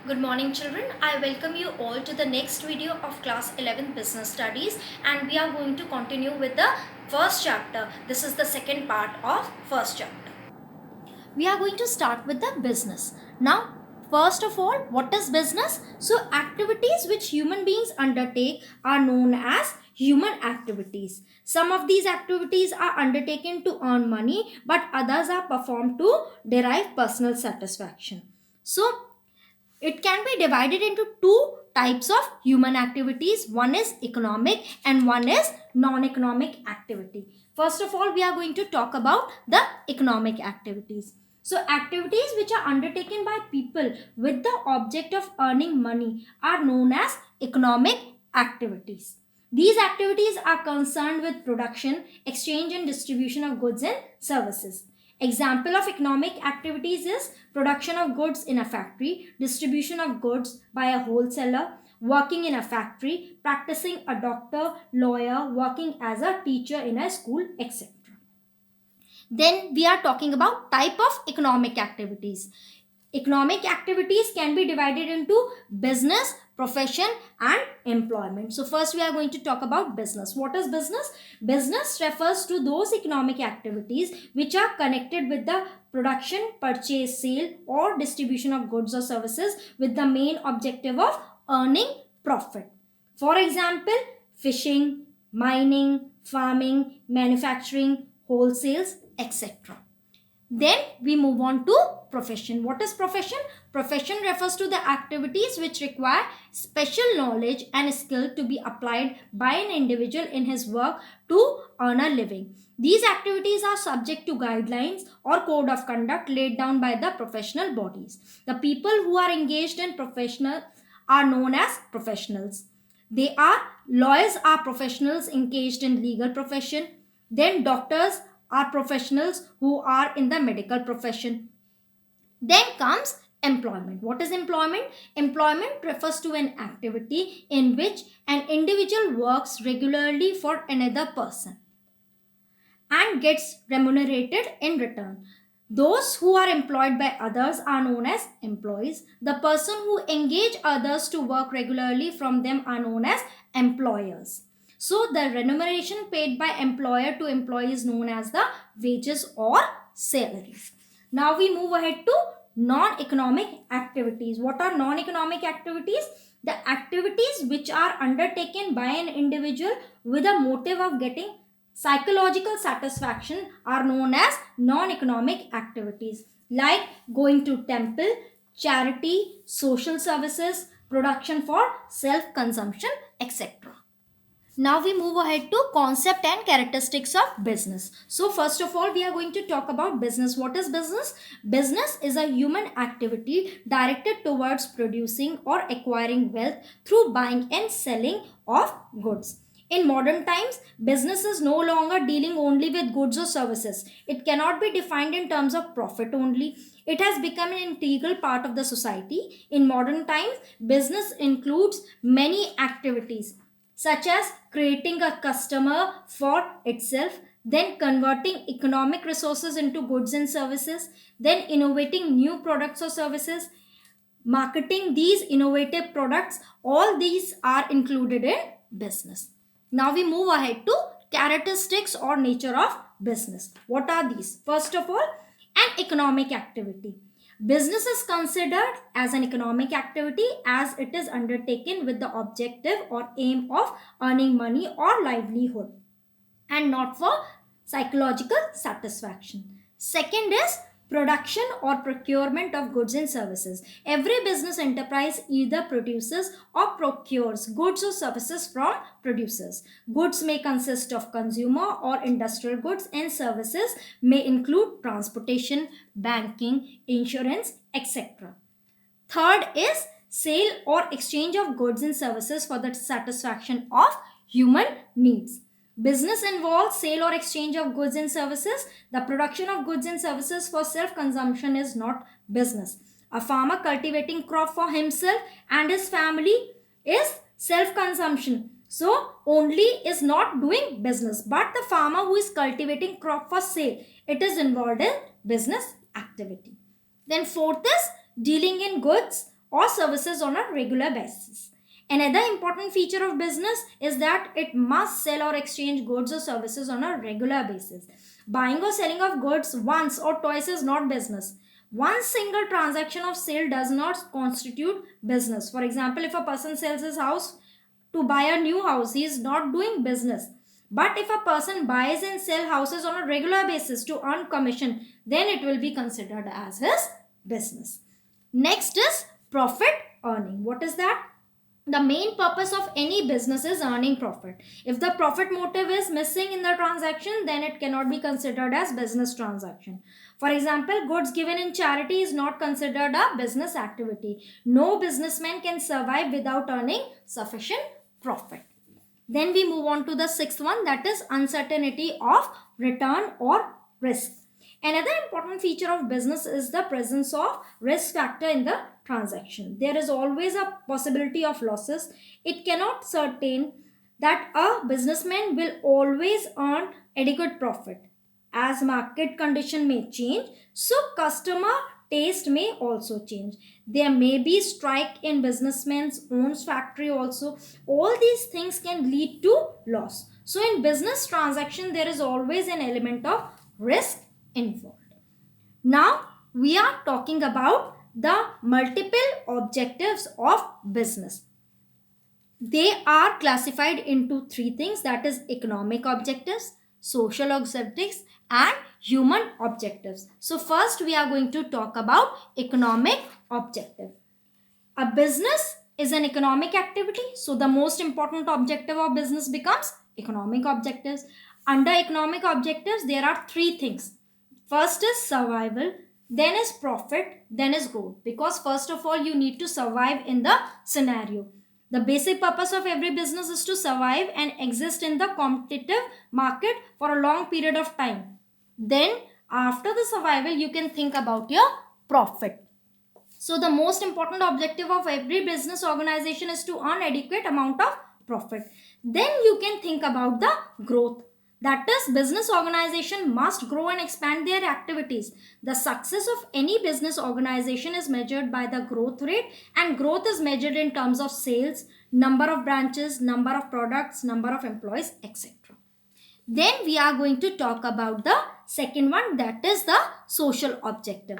Good morning children. I welcome you all to the next video of class 11 business studies, and we are going to continue with the first chapter. This is the second part of first chapter. We are going to start with the business. Now, first of all, what is business? So activities which human beings undertake are known as human activities. Some of these activities are undertaken to earn money, but others are performed to derive personal satisfaction. So it can be divided into two types of human activities. One is economic and one is non-economic activity. First of all, we are going to talk about the economic activities. So activities which are undertaken by people with the object of earning money are known as economic activities. These activities are concerned with production, exchange and distribution of goods and services. Example of economic activities is production of goods in a factory, distribution of goods by a wholesaler, working in a factory, practicing a doctor, lawyer, working as a teacher in a school, etc. Then we are talking about type of economic activities. Economic activities can be divided into business, profession and employment. So first we are going to talk about business. What is business? Business refers to those economic activities which are connected with the production, purchase, sale or distribution of goods or services with the main objective of earning profit. For example, fishing, mining, farming, manufacturing, wholesales, etc. Then we move on to profession. What is profession? Profession refers to the activities which require special knowledge and skill to be applied by an individual in his work to earn a living. These activities are subject to guidelines or code of conduct laid down by the professional bodies. The people who are engaged in professional are known as professionals. They are lawyers are professionals engaged in legal profession. Then doctors are professionals who are in the medical profession. Then comes employment. What is employment? Employment refers to an activity in which an individual works regularly for another person and gets remunerated in return. Those who are employed by others are known as employees. The person who engage others to work regularly from them are known as employers. So the remuneration paid by employer to employee is known as the wages or salaries. Now we move ahead to non-economic activities. What are non-economic activities? The activities which are undertaken by an individual with a motive of getting psychological satisfaction are known as non-economic activities, like going to temple, charity, social services, production for self-consumption, etc. Now we move ahead to concept and characteristics of business. So first of all, we are going to talk about business. What is business? Business is a human activity directed towards producing or acquiring wealth through buying and selling of goods. In modern times, business is no longer dealing only with goods or services. It cannot be defined in terms of profit only. It has become an integral part of the society. In modern times, business includes many activities such as creating a customer for itself, then converting economic resources into goods and services, then innovating new products or services, marketing these innovative products. All these are included in business. Now we move ahead to characteristics or nature of business. What are these? First of all, an economic activity. Business is considered as an economic activity as it is undertaken with the objective or aim of earning money or livelihood and not for psychological satisfaction. Second is production or procurement of goods and services. Every business enterprise either produces or procures goods or services from producers. Goods may consist of consumer or industrial goods, and services may include transportation, banking, insurance, etc. Third is sale or exchange of goods and services for the satisfaction of human needs. Business involves sale or exchange of goods and services. The production of goods and services for self-consumption is not business. A farmer cultivating crop for himself and his family is self-consumption. So only is not doing business, but the farmer who is cultivating crop for sale, it is involved in business activity. Then fourth is dealing in goods or services on a regular basis. Another important feature of business is that it must sell or exchange goods or services on a regular basis. Buying or selling of goods once or twice is not business. One single transaction of sale does not constitute business. For example, if a person sells his house to buy a new house, he is not doing business. But if a person buys and sells houses on a regular basis to earn commission, then it will be considered as his business. Next is profit earning. What is that? The main purpose of any business is earning profit. If the profit motive is missing in the transaction, then it cannot be considered as business transaction. For example, goods given in charity is not considered a business activity. No businessman can survive without earning sufficient profit. Then we move on to the sixth one, that is uncertainty of return or risk. Another important feature of business is the presence of risk factor in the transaction. There is always a possibility of losses. It cannot certain that a businessman will always earn adequate profit, as market condition may change, so customer taste may also change. There may be strike in businessman's own factory also. All these things can lead to loss. So in business transaction, there is always an element of risk involved. Now we are talking about the multiple objectives of business. They are classified into three things, that is economic objectives, social objectives and human objectives. So first we are going to talk about economic objective. A business is an economic activity, so the most important objective of business becomes economic objectives. Under economic objectives there are three things. First is survival, then is profit, then is growth. Because first of all you need to survive in the scenario. The basic purpose of every business is to survive and exist in the competitive market for a long period of time. Then after the survival you can think about your profit. So the most important objective of every business organization is to earn adequate amount of profit. Then you can think about the growth. That is, business organization must grow and expand their activities. The success of any business organization is measured by the growth rate, and growth is measured in terms of sales, number of branches, number of products, number of employees, etc. Then we are going to talk about the second one, that is the social objective.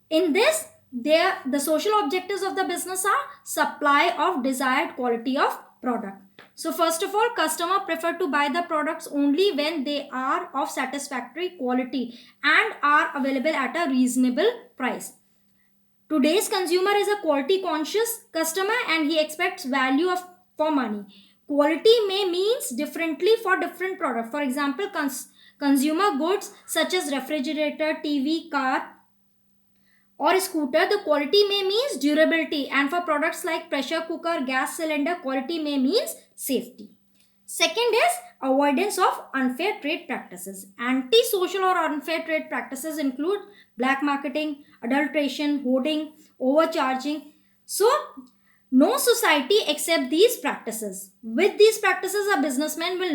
In this, the social objectives of the business are supply of desired quality of product. So first of all, customer prefer to buy the products only when they are of satisfactory quality and are available at a reasonable price. Today's consumer is a quality conscious customer and he expects value for money. Quality may means differently for different products. For example, consumer goods such as refrigerator, TV, car or scooter, the quality may means durability, and for products like pressure cooker, gas cylinder, quality may means safety. Second is avoidance of unfair trade practices. Anti-social or unfair trade practices include black marketing, adulteration, hoarding, overcharging. So no society accept these practices. With these practices, a businessman will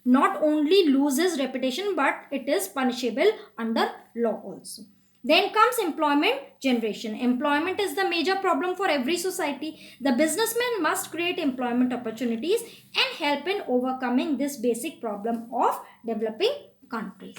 not only lose his reputation, but it is punishable under law also. Then comes employment generation. Employment is the major problem for every society. The businessman must create employment opportunities and help in overcoming this basic problem of developing countries.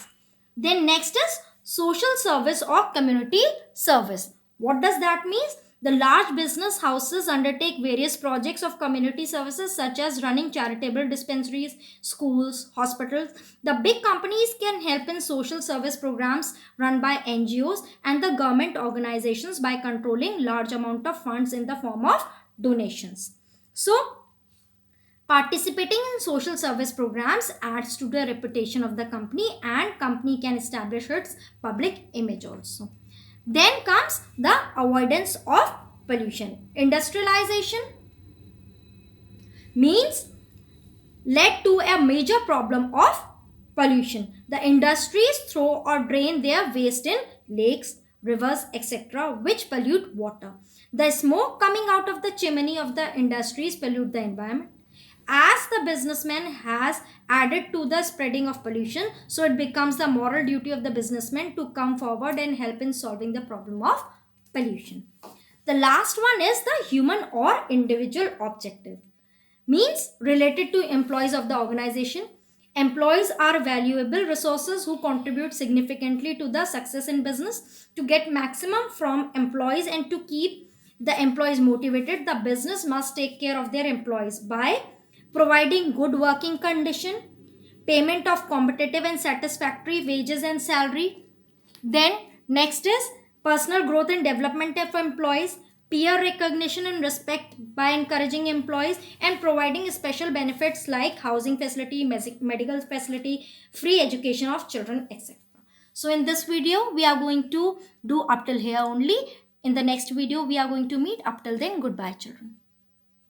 Then next is social service or community service. What does that mean? The large business houses undertake various projects of community services such as running charitable dispensaries, schools, hospitals. The big companies can help in social service programs run by NGOs and the government organizations by controlling large amount of funds in the form of donations. So, participating in social service programs adds to the reputation of the company and company can establish its public image also. Then comes the avoidance of pollution. Industrialization means led to a major problem of pollution. The industries throw or drain their waste in lakes, rivers, etc., which pollute water. The smoke coming out of the chimney of the industries pollute the environment. As the businessman has added to the spreading of pollution, so it becomes the moral duty of the businessman to come forward and help in solving the problem of pollution. The last one is the human or individual objective, means related to employees of the organization. Employees are valuable resources who contribute significantly to the success in business. To get maximum from employees and to keep the employees motivated, the business must take care of their employees by providing good working condition, payment of competitive and satisfactory wages and salary. Then next is personal growth and development of employees, peer recognition and respect by encouraging employees, and providing special benefits like housing facility, medical facility, free education of children, etc. So in this video we are going to do up till here only. In the next video we are going to meet. Up till then, goodbye children.